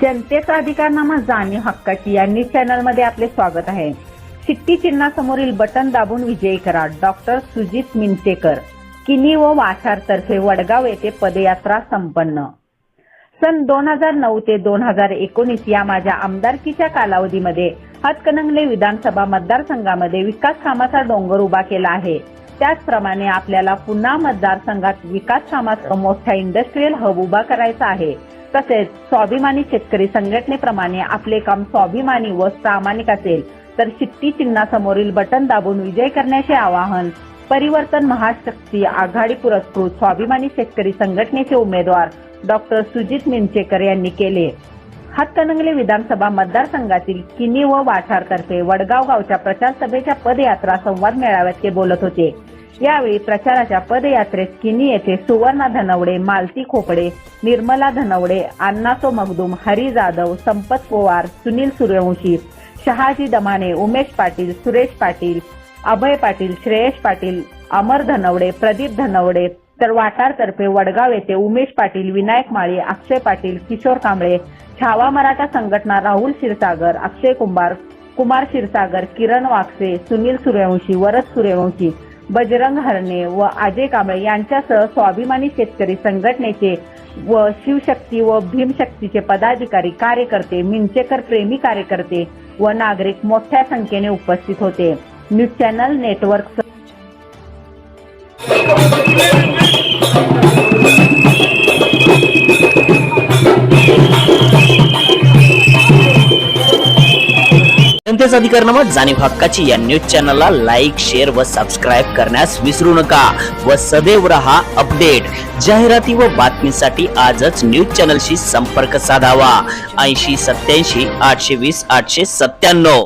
जनतेचा अधिकारनामा जाणीव हक्काची या न्यूज चॅनल मध्ये आपले स्वागत आहे। शिट्टी चिन्हासमोरील बटन दाबून विजयी करा। डॉक्टर सुजित मिंचेकर, किनी व वाठार तर्फे वडगाव येथे पदयात्रा संपन्न। सन 2009 ते 2019 या माझ्या आमदारकीच्या कालावधीमध्ये हातकणंगले विधानसभा मतदारसंघामध्ये विकास कामाचा डोंगर उभा केला आहे। त्याचप्रमाणे आपल्याला पुन्हा मतदारसंघात विकास कामाचा मोठा इंडस्ट्रियल हब उभा करायचा आहे। तसेच स्वाभिमानी शेतकरी संघटनेप्रमाणे आपले काम स्वाभिमानी व प्रामाणिक असेल तर शिट्टी चिन्हासमोरील बटन दाबून विजय करण्याचे आवाहन परिवर्तन महाशक्ती आघाडी पुरस्कृत स्वाभिमानी शेतकरी संघटनेचे उमेदवार डॉक्टर सुजित मिंचेकर यांनी केले। हातकणंगले विधानसभा मतदारसंघातील किनी व वाठार तर्फे वडगाव गावच्या प्रचार सभेच्या पदयात्रा संवाद मेळाव्यात ते बोलत होते। यावेळी प्रचाराच्या पदयात्रेत किनी येथे सुवर्णा धनवडे, मालती खोपडे, निर्मला धनवडे, अण्णासो मगदूम, हरी जाधव, संपत पवार, सुनील सूर्यवंशी, शहाजी दमाने, उमेश पाटील, सुरेश पाटील, अभय पाटील, श्रेयश पाटील, अमर धनवडे, प्रदीप धनवडे, तर वाठार तर्फे वडगाव येथे उमेश पाटील, विनायक माळी, अक्षय पाटील, किशोर कांबळे, छावा मराठा संघटना राहुल क्षीरसागर, अक्षय कुंभार, कुमार क्षीरसागर, किरण वाकसे, सुनील सूर्यवंशी, वरद सूर्यवंशी, बजरंग हरणे व अजय कांबळे यांच्यासह स्वाभिमानी शेतकरी संघटनेचे व शिवशक्ती व भीमशक्तीचे पदाधिकारी, कार्यकर्ते, मिंचेकर प्रेमी कार्यकर्ते व नागरिक मोठ्या संख्येने उपस्थित होते। न्यूज चॅनल नेटवर्क जनतेचा अधिकारनामा जाणीव हक्काची या न्यूज चॅनलला लाईक, शेअर व सबस्क्राईब करण्यास विसरू नका व सदैव रहा अपडेट। जाहिराती व बातमीसाठी आजच न्यूज चॅनलशी संपर्क साधावा। 80 87 820 897।